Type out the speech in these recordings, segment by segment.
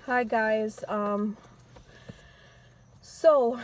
Hi guys. So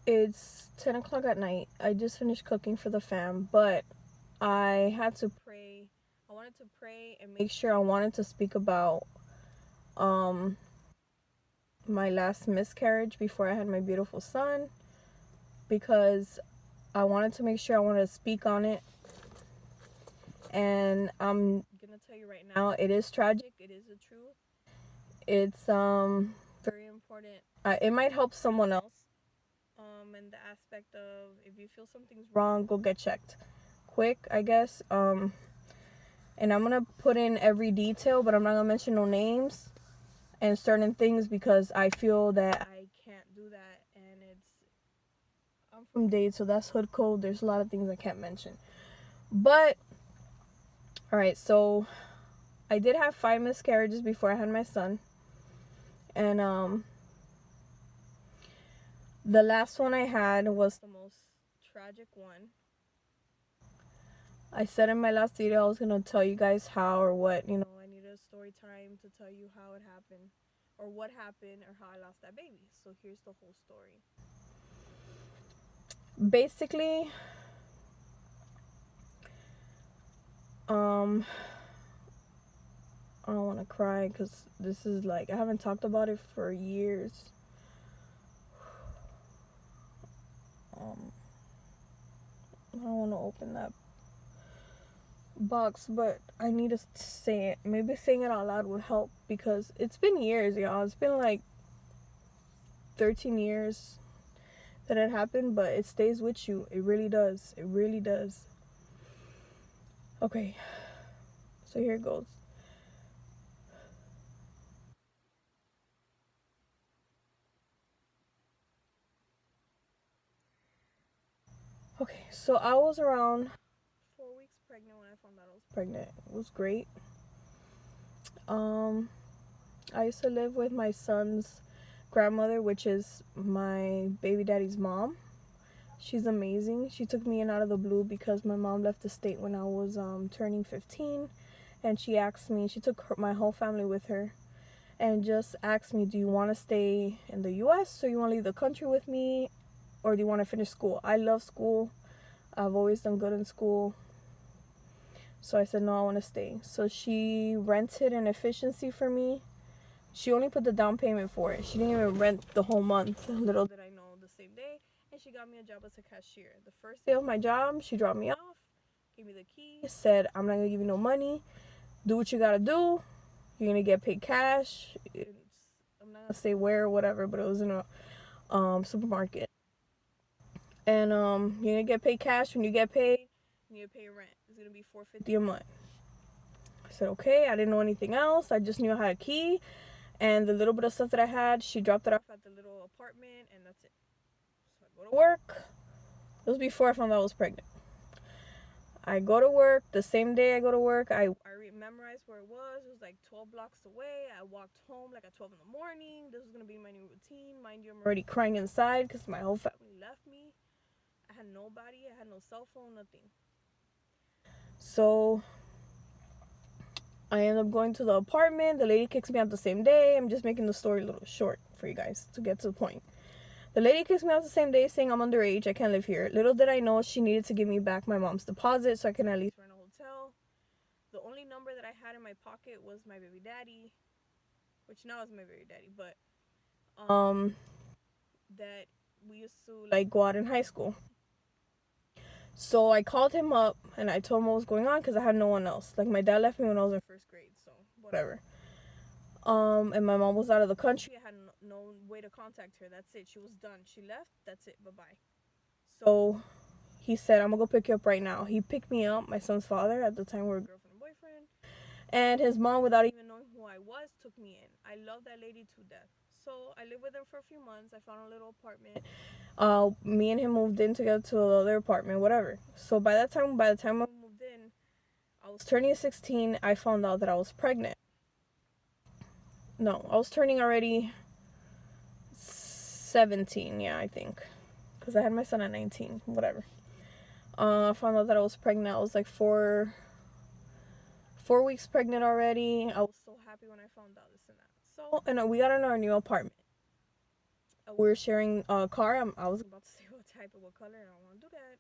it's 10 o'clock at night. I just finished cooking for the fam, but I had to pray. I wanted to pray and make sure I wanted to speak about um my last miscarriage before I had my beautiful son, because I wanted to make sure I wanted to speak on it. And I'm gonna tell you right now, it is tragic. It is the truth. It's very important. It might help someone else. And the aspect of, if you feel something's wrong, go get checked quick, I guess. And I'm gonna put in every detail, but I'm not gonna mention no names and certain things because I feel that I can't do that. And I'm from Dade, so that's hood code. There's a lot of things I can't mention. But all right, so I did have 5 miscarriages before I had my son, and the last one I had was the most tragic one. I said in my last video I was gonna tell you guys how or what, I needed a story time to tell you how it happened or what happened or how I lost that baby. So here's the whole story. Basically, um I don't want to cry because this is like, I haven't talked about it for years. I don't want to open that box, but I need to say it. Maybe saying it out loud would help because it's been years, y'all. It's been like 13 years that it happened, but it stays with you. It really does. It really does. Okay, so here it goes. Okay, so I was around 4 weeks pregnant when I found out I was pregnant. It was great. Um, I used to live with my son's grandmother, which is my baby daddy's mom. She's amazing. She took me in out of the blue because my mom left the state when I was turning 15, and she asked me. She took my whole family with her, and just asked me, "Do you want to stay in the U.S. or you want to leave the country with me, or do you want to finish school?" I love school. I've always done good in school. So I said, no, I want to stay. So she rented an efficiency for me. She only put the down payment for it. She didn't even rent the whole month. Little did I know, the same day. And she got me a job as a cashier. The first day of my job, she dropped me off, gave me the key, said, "I'm not going to give you no money. Do what you got to do. You're going to get paid cash." I'm not going to say where or whatever, but it was in a supermarket. And you're going to get paid cash. When you get paid, you need to pay your rent. It's going to be $450 a month. I said, okay. I didn't know anything else. I just knew I had a key. And the little bit of stuff that I had, she dropped it off at the little apartment, and that's it. So I go to work. It was before I found out I was pregnant. I go to work. The same day I go to work, I memorized where it was. It was like 12 blocks away. I walked home like at 12 in the morning. This was going to be my new routine. Mind you, I'm already crying inside because my whole family left me. I had nobody. I had no cell phone, nothing. So I end up going to the apartment. The lady kicks me out the same day. I'm just making the story a little short for you guys to get to the point. The lady kicks me out the same day saying I'm underage. I can't live here. Little did I know she needed to give me back my mom's deposit so I can at least rent a hotel. The only number that I had in my pocket was my baby daddy, which now is my baby daddy, but that we used to like go out in high school. So I called him up and I told him what was going on because I had no one else. Like, my dad left me when I was in first grade, so whatever. And my mom was out of the country. I had no way to contact her. That's it. She was done. She left. That's it. Bye-bye. So he said, "I'm gonna go pick you up right now." He picked me up, my son's father. At the time, we were girlfriend and boyfriend. And his mom, without even knowing who I was, took me in. I love that lady to death. So I lived with him for a few months. I found a little apartment. Me and him moved in together to another apartment, whatever. So by the time I moved in, I was turning 16. I found out that I was pregnant. No, I was turning already 17, yeah, I think. Because I had my son at 19, whatever. I found out that I was pregnant. I was like 4 weeks pregnant already. I was so happy when I found out this and that. So, and we got in our new apartment. We were sharing a car. I was about to say what type of what color. I don't want to do that.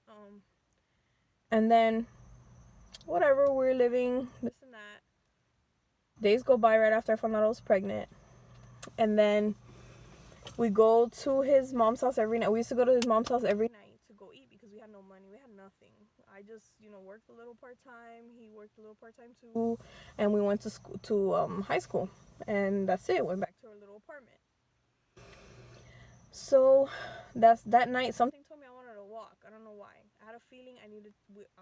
And then whatever, we're living this and that. Days go by right after I found out I was pregnant, and then we go to his mom's house every night. We used to go to his mom's house every night to go eat because we had no money. We had nothing. I just, worked a little part time. He worked a little part time too, and we went to school to high school, and that's it. Went back to our little apartment. So that night. Something told me I wanted to walk. I don't know why. I had a feeling I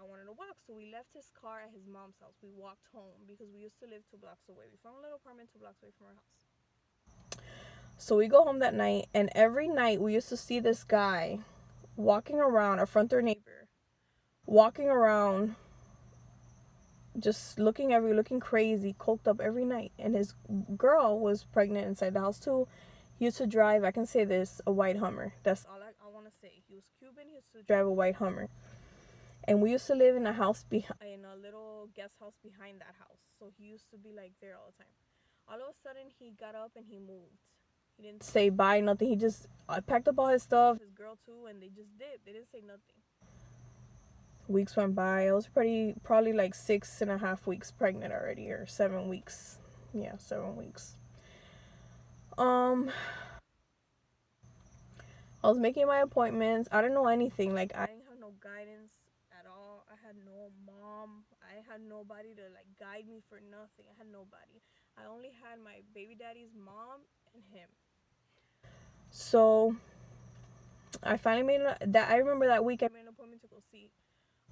wanted to walk. So we left his car at his mom's house. We walked home because we used to live 2 blocks away. We found a little apartment 2 blocks away from our house. So we go home that night, and every night we used to see this guy walking around, our front door neighbor, walking around, just looking crazy, coked up every night. And his girl was pregnant inside the house too. He used to drive, I can say this, a white Hummer. That's all I want to say. He was Cuban. He used to drive a white Hummer. And we used to live in a house in a little guest house behind that house. So he used to be like there all the time. All of a sudden, he got up and he moved. He didn't say bye, nothing. He just packed up all his stuff, his girl too, and they just did. They didn't say nothing. Weeks went by. I was probably like 6.5 weeks pregnant already, or 7 weeks. Yeah, 7 weeks. I was making my appointments. I didn't know anything. Like, I didn't have no guidance at all. I had no mom. I had nobody to like guide me for nothing. I had nobody. I only had my baby daddy's mom and him. So I finally I remember that week I made an appointment to go see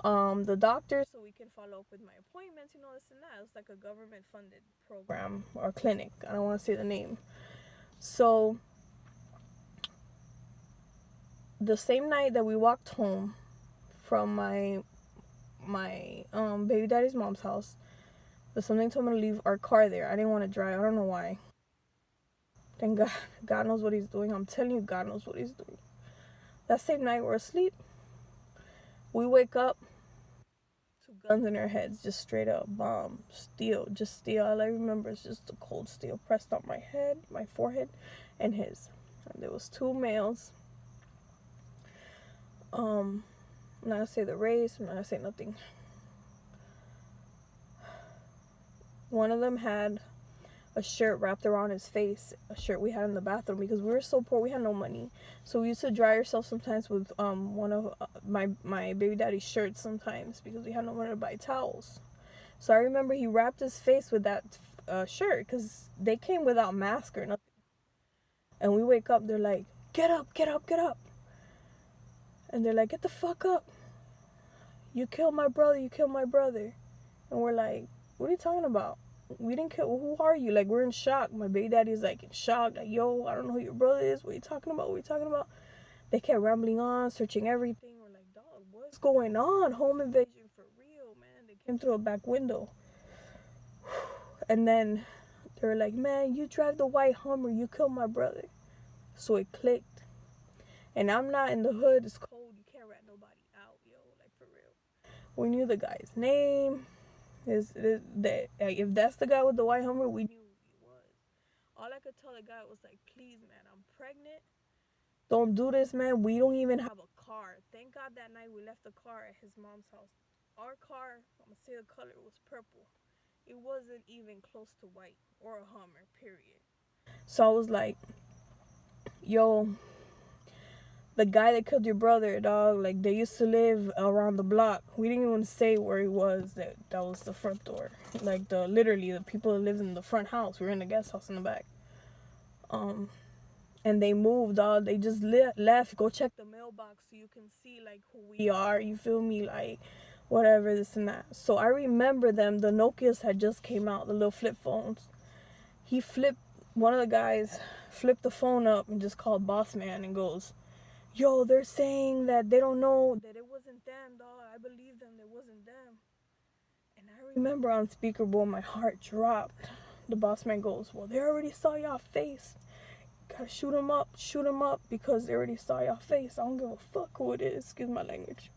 the doctor so we can follow up with my appointments, this and that. It's like a government funded program or clinic. I don't want to say the name. So the same night that we walked home from my baby daddy's mom's house, but something told me to leave our car there. I didn't want to drive. I don't know why. Thank God. God knows what he's doing. I'm telling you, God knows what he's doing. That same night we're asleep. We wake up, 2 guns in our heads, just straight up bomb, steel, just steel. All I remember is just the cold steel pressed on my head, my forehead, and his. And there was 2 males. I'm not gonna say the race. I'm not gonna say nothing. One of them had a shirt wrapped around his face, a shirt we had in the bathroom because we were so poor, we had no money. So we used to dry ourselves sometimes with one of my baby daddy's shirts sometimes because we had no money to buy towels. So I remember he wrapped his face with that shirt because they came without mask or nothing. And we wake up, they're like, get up, get up, get up. And they're like, get the fuck up. You killed my brother, you killed my brother. And we're like, what are you talking about? We didn't kill. Who are you? Like, we're in shock. My baby daddy's like in shock. Like, yo, I don't know who your brother is. What are you talking about? What are you talking about? They kept rambling on, searching everything. We're like, dog, what's going on? Home invasion for real, man. They came through a back window. And then they were like, man, you drive the white Hummer. You killed my brother. So it clicked. And I'm not in the hood. It's cold. You can't rat nobody out, yo. Like, for real. We knew the guy's name. If that's the guy with the white Hummer, we knew who he was. All I could tell the guy was like, please, man, I'm pregnant. Don't do this, man. We don't even have a car. Thank God that night we left the car at his mom's house. Our car, I'm going to say the color, was purple. It wasn't even close to white or a Hummer, period. So I was like, yo, the guy that killed your brother, dog, like, they used to live around the block. We didn't even say where he was. That was the front door. Like, literally, the people that lived in the front house. We were in the guest house in the back. And they moved, dog. They just left. Go check the mailbox so you can see, like, who we are. You feel me? Like, whatever, this and that. So I remember them. The Nokias had just came out, the little flip phones. One of the guys flipped the phone up and just called Boss Man and goes, yo, they're saying that they don't know that it wasn't them, dog. I believe them, it wasn't them. And I remember on speakerphone, my heart dropped. The boss man goes, well, they already saw y'all face. Gotta shoot them up because they already saw y'all face. I don't give a fuck who it is, excuse my language.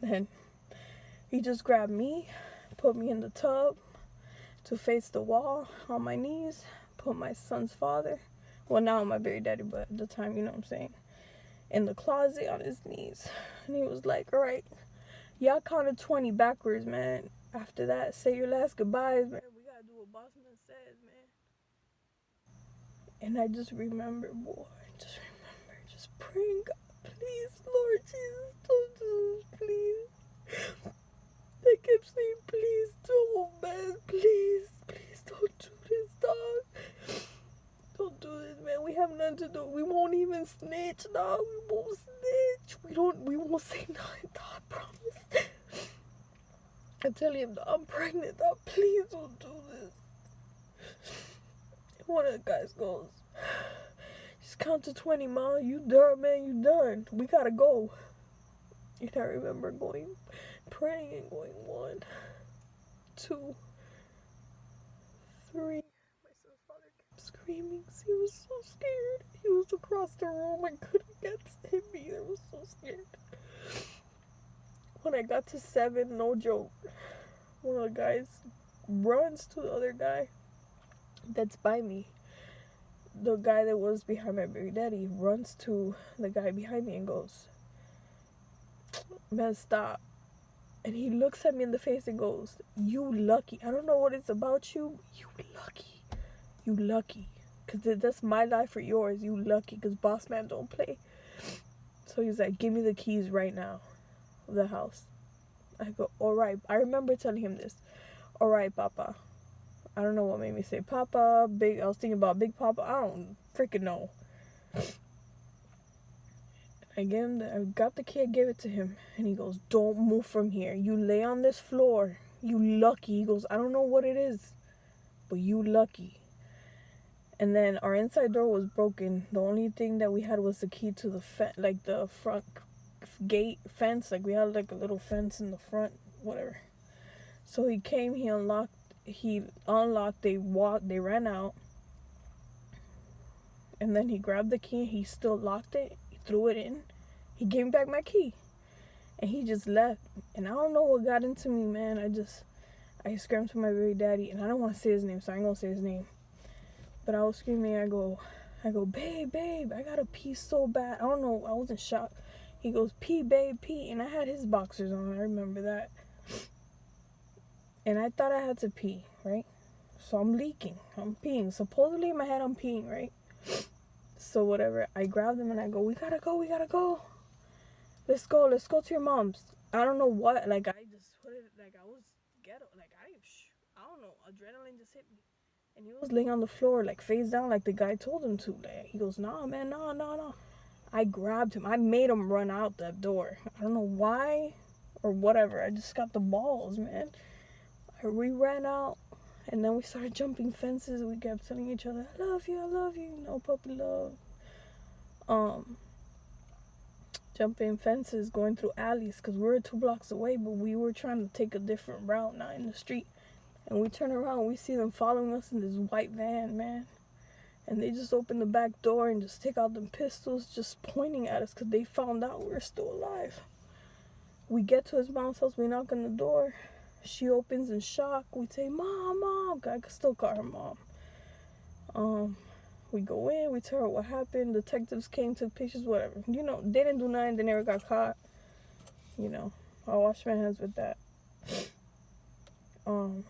And then he just grabbed me, put me in the tub to face the wall on my knees, put my son's father, well, now my baby daddy, but at the time, you know what I'm saying, in the closet on his knees. And he was like, all right, y'all counted 20 backwards, man. After that, say your last goodbyes, man. We gotta do what Bossman says, man. And I just remember, boy, just praying, God, please, Lord Jesus, don't do this, please. I kept saying, please don't, man, please don't do this, dog. Don't do this, man. We have nothing to do. We won't even snitch, dog. We won't snitch. We won't say nothing, dog. I promise. I'm telling him, dog, I'm pregnant, dog. Please don't do this. One of the guys goes, just count to 20, Ma. You done, man. You done. We gotta go. And I remember praying and going 1, 2, 3. My son's father kept screaming. He was so scared. He was across the room. I couldn't get to him either. I was so scared. When I got to 7, no joke, one of the guys runs to the other guy that's by me. The guy that was behind my baby daddy runs to the guy behind me and goes, man, stop. And he looks at me in the face and goes, you lucky. I don't know what it's about you. You lucky. You lucky. Because that's my life or yours. You lucky. Because boss man don't play. So he's like, give me the keys right now of the house. I go, all right. I remember telling him this. All right, Papa. I don't know what made me say Papa. I was thinking about Big Papa. I don't freaking know. I got the key, I gave it to him, and he goes, don't move from here. You lay on this floor. You lucky. He goes, I don't know what it is, but you lucky. And then our inside door was broken. The only thing that we had was the key to the the front gate fence. Like we had like a little fence in the front, whatever. So he came, he unlocked, they ran out. And then he grabbed the key, he still locked it, he threw it in. He gave me back my key. And he just left. And I don't know what got into me, man. I screamed to my baby daddy, and I don't want to say his name, so I ain't gonna say his name. But I was screaming, I go, babe, I gotta pee so bad. I don't know, I wasn't shocked. He goes, pee, babe, pee. And I had his boxers on, I remember that. And I thought I had to pee, right? So I'm leaking, I'm peeing. Supposedly in my head I'm peeing, right? So whatever, I grabbed him and I go, we gotta go. Let's go to your mom's. I don't know what, like I just put it, like I was ghetto, like I don't know, adrenaline just hit me. And he was laying on the floor, like face down, like the guy told him to. Like, he goes, nah, man, no. I grabbed him, I made him run out that door. I don't know why or whatever, I just got the balls, man. We ran out. And then we started jumping fences. We kept telling each other, I love you, no puppy love. Jumping fences, going through alleys, because we were 2 blocks away, but we were trying to take a different route now in the street. And we turn around, we see them following us in this white van, man. And they just open the back door and just take out them pistols, just pointing at us, because they found out we were still alive. We get to his mom's house, we knock on the door. She opens in shock. We say, Mom. I could still call her Mom. We go in. We tell her what happened. Detectives came, took pictures, whatever. You know, they didn't do nothing. They never got caught. You know, I wash my hands with that. So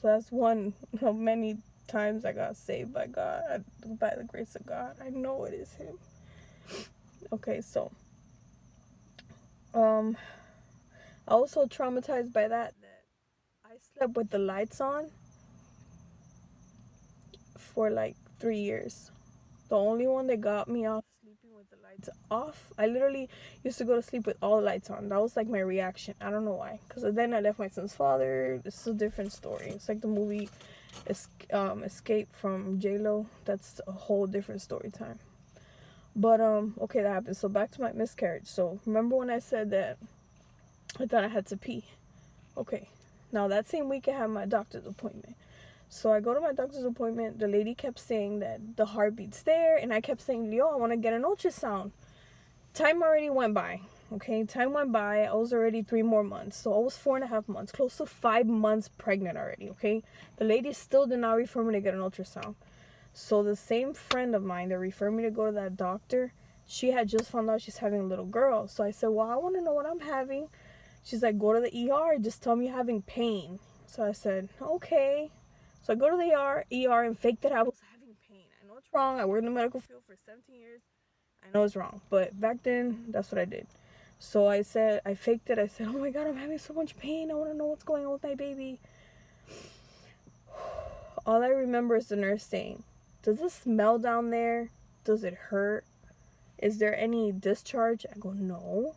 that's one of many times I got saved by God. By the grace of God. I know it is Him. Okay, so. I was so traumatized by that I slept with the lights on for like 3 years. The only one that got me off sleeping with the lights off, I literally used to go to sleep with all the lights on. That was like my reaction. I don't know why. Because then I left my son's father. It's a different story. It's like the movie Escape from J-Lo. That's a whole different story time. But, okay, that happened. So back to my miscarriage. So remember when I said that I thought I had to pee? Okay. Now that same week I had my doctor's appointment. So I go to my doctor's appointment. The lady kept saying that the heartbeat's there. And I kept saying, Leo, I want to get an ultrasound. Time already went by. Okay, time went by. I was already 3 more months. So I was 4.5 months, close to 5 months pregnant already. Okay, the lady still did not refer me to get an ultrasound. So the same friend of mine that referred me to go to that doctor, she had just found out she's having a little girl. So I said, well, I want to know what I'm having. She's like, go to the ER. Just tell me you're having pain. So I said, okay. So I go to the ER and fake that I was having pain. I know it's wrong. I worked in the medical field for 17 years. I know it's wrong. But back then, that's what I did. So I said, I faked it. I said, oh my God, I'm having so much pain. I want to know what's going on with my baby. All I remember is the nurse saying, does it smell down there? Does it hurt? Is there any discharge? I go, no.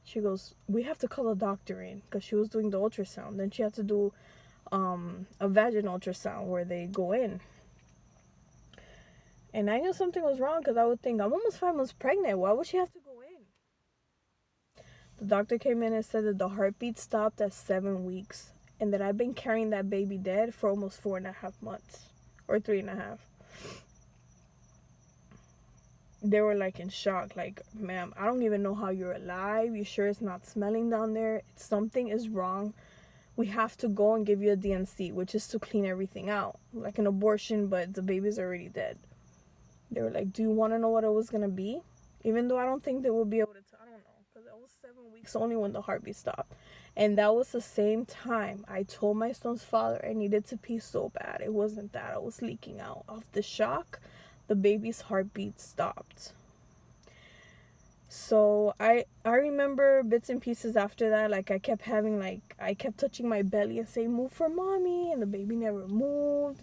She goes, we have to call a doctor in, because she was doing the ultrasound. Then she had to do a vaginal ultrasound where they go in. And I knew something was wrong, because I would think, I'm almost 5 months pregnant. Why would she have to go in? The doctor came in and said that the heartbeat stopped at 7 weeks, and that I've been carrying that baby dead for almost 4.5 months, or 3.5. They were like in shock, like, ma'am, I don't even know how you're alive. You sure it's not smelling down there? Something is wrong. We have to go and give you a DNC, which is to clean everything out, like an abortion, but the baby's already dead. They were like, do you want to know what it was gonna be? Even though I don't think they will be able to I don't know, because it was 7 weeks only when the heartbeat stopped. And that was the same time I told my son's father I needed to pee so bad. It wasn't that I was leaking out. Of the shock, the baby's heartbeat stopped. So I remember bits and pieces after that. Like, I kept touching my belly and saying, move for mommy, and the baby never moved.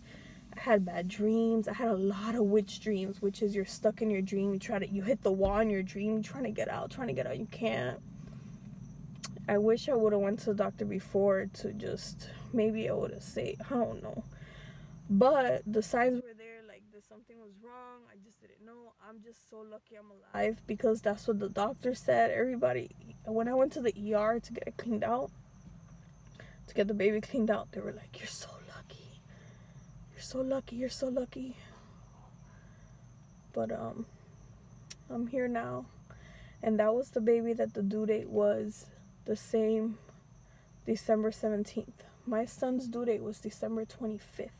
I had bad dreams. I had a lot of witch dreams, which is you're stuck in your dream. You hit the wall in your dream, trying to get out, you can't. I wish I would have went to the doctor before to just, maybe I would have said, I don't know. But the signs were there, like that something was wrong. I just didn't know. I'm just so lucky I'm alive, because that's what the doctor said. Everybody, when I went to the ER to get it cleaned out, to get the baby cleaned out, they were like, you're so lucky. You're so lucky. You're so lucky. But I'm here now. And that was the baby that the due date was the same, December 17th. My son's due date was December 25th.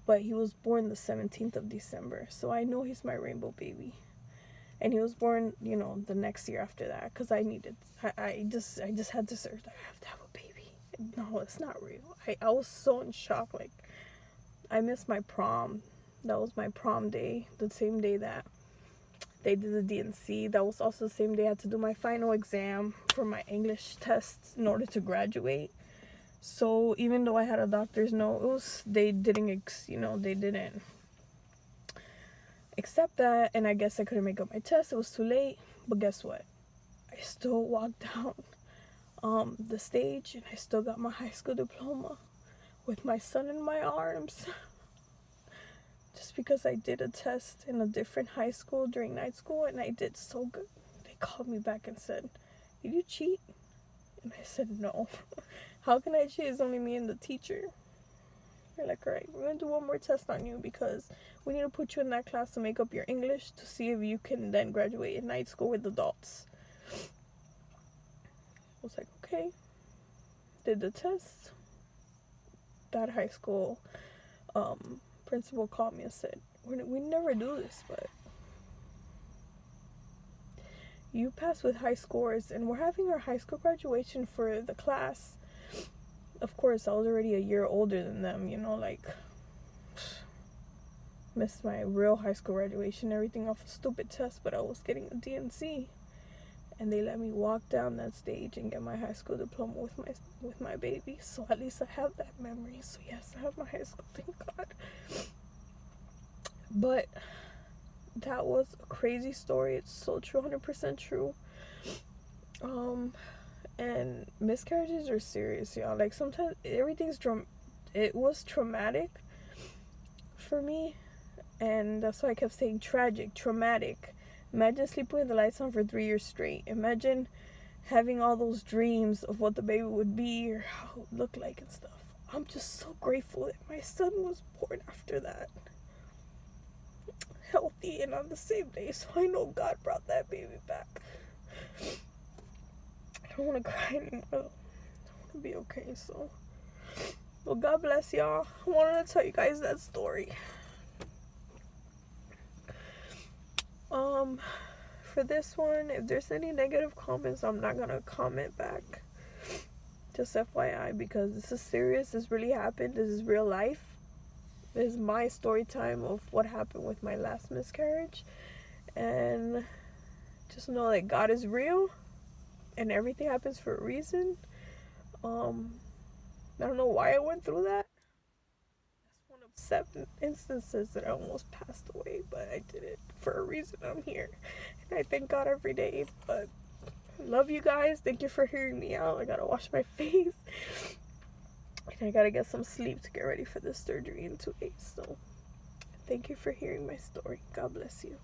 But he was born the 17th of December. So I know he's my rainbow baby. And he was born, the next year after that. Because I just had to search. I have to have a baby. No, it's not real. I was so in shock. Like, I missed my prom. That was my prom day. The same day that they did the DNC. That was also the same day I had to do my final exam for my English test in order to graduate. So even though I had a doctor's note, they didn't accept that, and I guess I couldn't make up my test. It was too late. But guess what? I still walked down the stage, and I still got my high school diploma with my son in my arms. Just because I did a test in a different high school during night school, and I did so good. They called me back and said, did you cheat? And I said, no. How can I cheat? It's only me and the teacher. They're like, all right, we're going to do one more test on you, because we need to put you in that class to make up your English to see if you can then graduate in night school with adults. I was like, okay. Did the test. That high school principal called me and said, we never do this, but you passed with high scores, and we're having our high school graduation for the class. Of course, I was already a year older than them, missed my real high school graduation, everything off a stupid test, but I was getting a DNC. And they let me walk down that stage and get my high school diploma with my baby. So at least I have that memory. So yes, I have my high school, thank God. But that was a crazy story. It's so true, 100% true. And miscarriages are serious, y'all. Like, sometimes it was traumatic for me, and that's why I kept saying tragic, traumatic. Imagine sleeping with the lights on for 3 years straight. Imagine having all those dreams of what the baby would be or how it would look like and stuff. I'm just so grateful that my son was born after that, healthy and on the same day. So I know God brought that baby back. I don't want to cry anymore. I want to be okay. So, well, God bless y'all. I wanted to tell you guys that story. For this one, if there's any negative comments, I'm not gonna comment back. Just FYI, because this is serious. This really happened. This is real life. This is my story time of what happened with my last miscarriage. And just know that God is real and everything happens for a reason. I don't know why I went through that. That's one of 7 instances that I almost passed away, but I did it for a reason. I'm here. And I thank God every day. But I love you guys. Thank you for hearing me out. I gotta wash my face. And I gotta get some sleep to get ready for the surgery in 2 days. So thank you for hearing my story. God bless you.